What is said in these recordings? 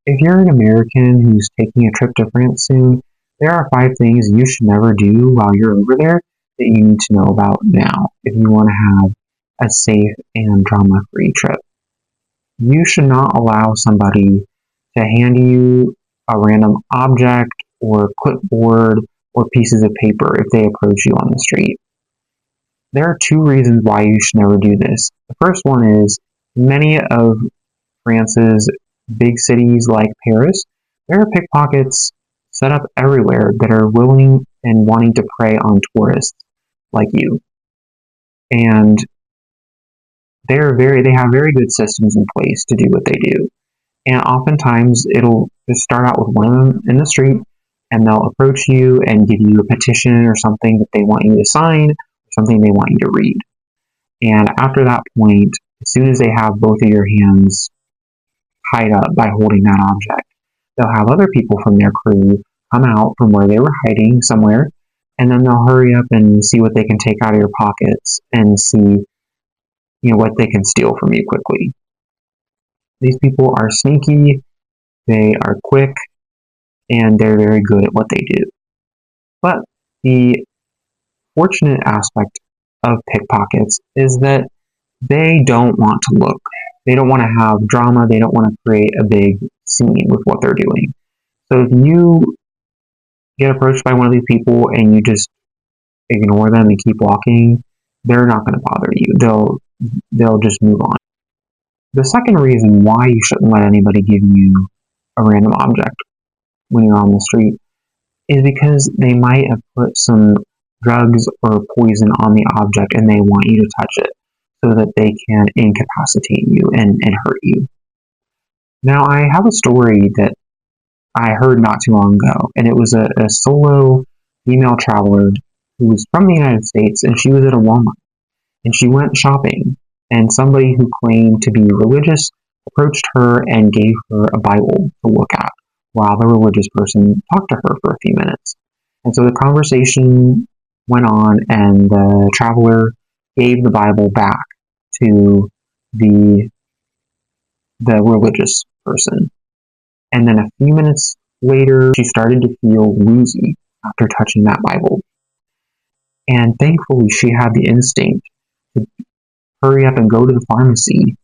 If you're an American who's taking a trip to France soon, there are 5 things you should never do while you're over there that you need to know about now if you want to have a safe and drama-free trip. You should not allow somebody to hand you a random object or clipboard or pieces of paper if they approach you on the street. There are 2 reasons why you should never do this. The first one is many of France's big cities like Paris, there are pickpockets set up everywhere that are willing and wanting to prey on tourists like you. And they have very good systems in place to do what they do. And oftentimes it'll just start out with one of them in the street, and they'll approach you and give you a petition or something that they want you to sign, or something they want you to read. And after that point, as soon as they have both of your hands tied up by holding that object, they'll have other people from their crew come out from where they were hiding somewhere, and then they'll hurry up and see what they can take out of your pockets and see, what they can steal from you quickly. These people are sneaky, they are quick, and they're very good at what they do. But the fortunate aspect of pickpockets is that they don't want to look. They don't want to have drama. They don't want to create a big scene with what they're doing. So if you get approached by one of these people and you just ignore them and keep walking, they're not going to bother you. They'll just move on. The second reason why you shouldn't let anybody give you a random object when you're on the street is because they might have put some drugs or poison on the object and they want you to touch it so that they can incapacitate you and hurt you. Now, I have a story that I heard not too long ago, and it was a solo female traveler who was from the United States, and she was at a Walmart, and she went shopping, and somebody who claimed to be religious approached her and gave her a Bible to look at while the religious person talked to her for a few minutes. And so the conversation went on, and the traveler gave the Bible back to the religious person. And then a few minutes later, she started to feel woozy after touching that Bible. And thankfully, she had the instinct to hurry up and go to the pharmacy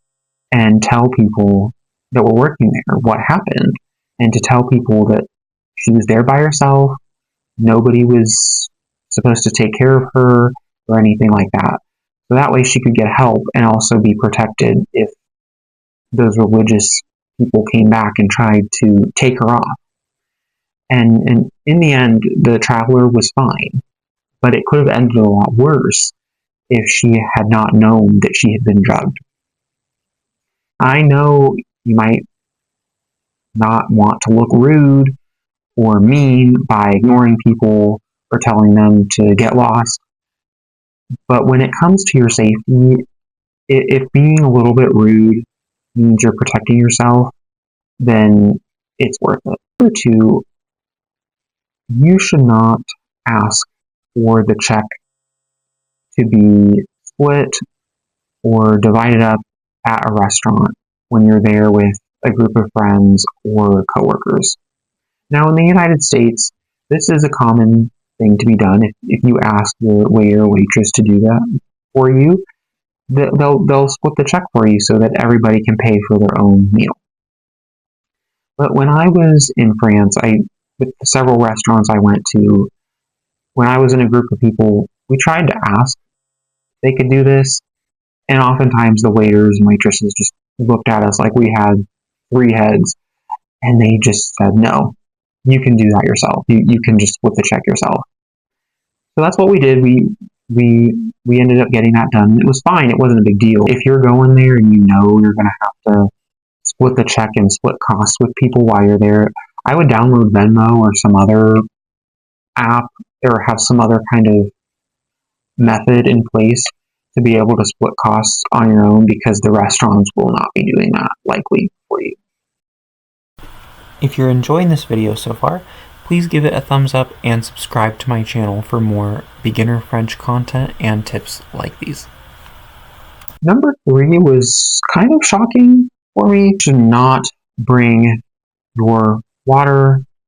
and tell people that were working there what happened, and to tell people that she was there by herself, nobody was supposed to take care of her or anything like that. So that way she could get help and also be protected if those religious people came back and tried to take her off. And in the end, the traveler was fine, but it could have ended a lot worse if she had not known that she had been drugged. I know you might not want to look rude or mean by ignoring people or telling them to get lost, but when it comes to your safety, if being a little bit rude means you're protecting yourself, then it's worth it. Number 2, you should not ask for the check to be split or divided up at a restaurant when you're there with a group of friends or coworkers. Now, in the United States, this is a common thing to be done. If you ask the waiter or waitress to do that for you, they'll split the check for you so that everybody can pay for their own meal. But when I was in France, with several restaurants I went to, when I was in a group of people, we tried to ask if they could do this, and oftentimes the waiters and waitresses just looked at us like we had 3 heads, and they just said, no, you can do that yourself. You can just split the check yourself. So that's what we did. We ended up getting that done. It was fine. It wasn't a big deal. If you're going there and you know you're going to have to split the check and split costs with people while you're there, I would download Venmo or some other app or have some other kind of method in place to be able to split costs on your own, because the restaurants will not be doing that likely for you. If you're enjoying this video so far, please give it a thumbs up and subscribe to my channel for more beginner French content and tips like these. Number 3 was kind of shocking for me. To not bring your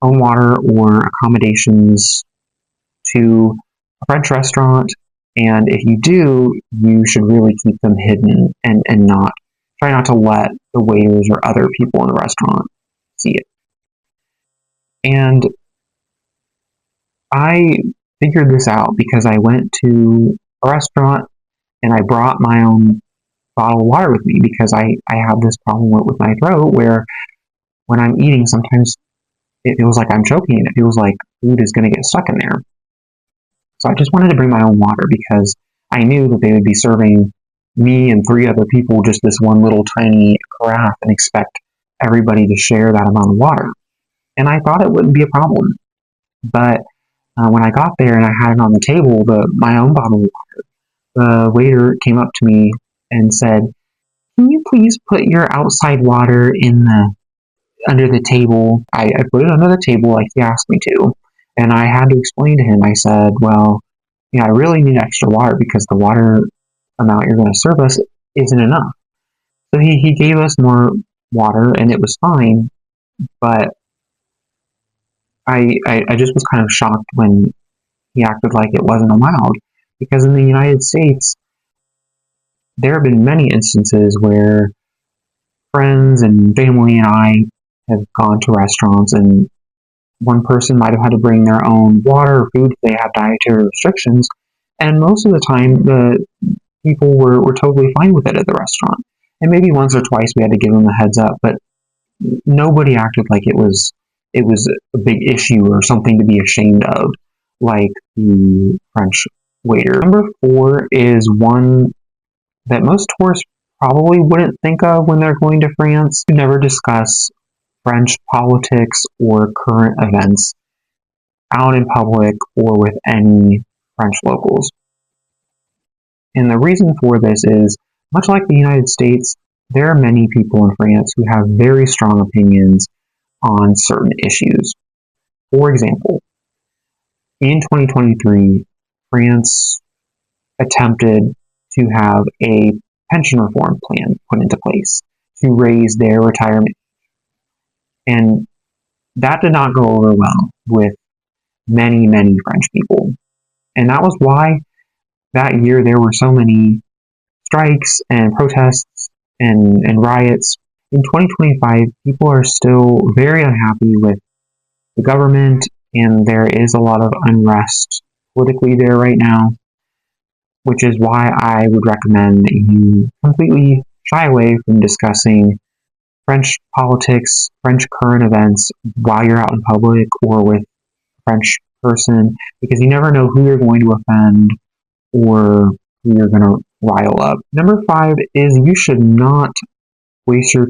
own water or accommodations to a French restaurant, and if you do, you should really keep them hidden and try not to let the waiters or other people in the restaurant see it. And I figured this out because I went to a restaurant and I brought my own bottle of water with me because I have this problem with my throat where when I'm eating, sometimes it feels like I'm choking and it feels like food is going to get stuck in there. So I just wanted to bring my own water because I knew that they would be serving me and 3 other people just this one little tiny carafe and expect everybody to share that amount of water. And I thought it wouldn't be a problem. But when I got there and I had it on the table, my own bottle of water, the waiter came up to me and said, "Can you please put your outside water under the table?" I put it under the table like he asked me to. And I had to explain to him, I said, well, I really need extra water because the water amount you're going to serve us isn't enough. So he gave us more water and it was fine, but I just was kind of shocked when he acted like it wasn't allowed. Because in the United States, there have been many instances where friends and family and I have gone to restaurants and one person might have had to bring their own water or food if they have dietary restrictions, and most of the time the people were totally fine with it at the restaurant. And maybe once or twice we had to give them a heads up, but nobody acted like it was a big issue or something to be ashamed of, like the French waiter. Number 4 is one that most tourists probably wouldn't think of when they're going to France. You never discuss French politics or current events out in public or with any French locals. And the reason for this is, much like the United States, there are many people in France who have very strong opinions on certain issues. For example, in 2023, France attempted to have a pension reform plan put into place to raise their retirement. And that did not go over well with many, many French people. And that was why that year there were so many strikes and protests and riots. In 2025, people are still very unhappy with the government, and there is a lot of unrest politically there right now, which is why I would recommend that you completely shy away from discussing French politics, French current events while you're out in public or with a French person, because you never know who you're going to offend or who you're going to rile up. Number 5 is you should not waste your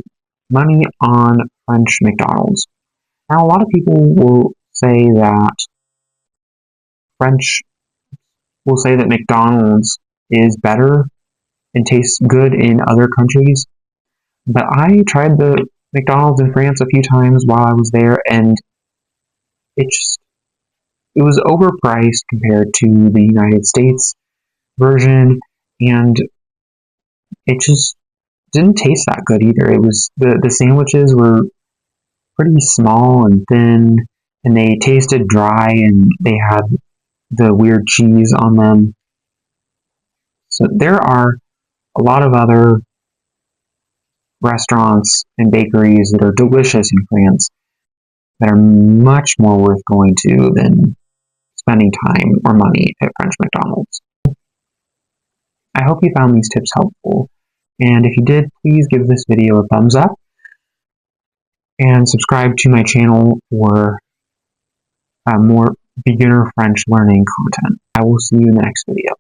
money on French McDonald's. Now, a lot of people will say that McDonald's is better and tastes good in other countries. But I tried the McDonald's in France a few times while I was there, and it was overpriced compared to the United States version, and it just didn't taste that good either. It was the sandwiches were pretty small and thin, and they tasted dry, and they had the weird cheese on them. So there are a lot of other restaurants and bakeries that are delicious in France that are much more worth going to than spending time or money at French McDonald's. I hope you found these tips helpful, and if you did, please give this video a thumbs up and subscribe to my channel for more beginner French learning content. I will see you in the next video.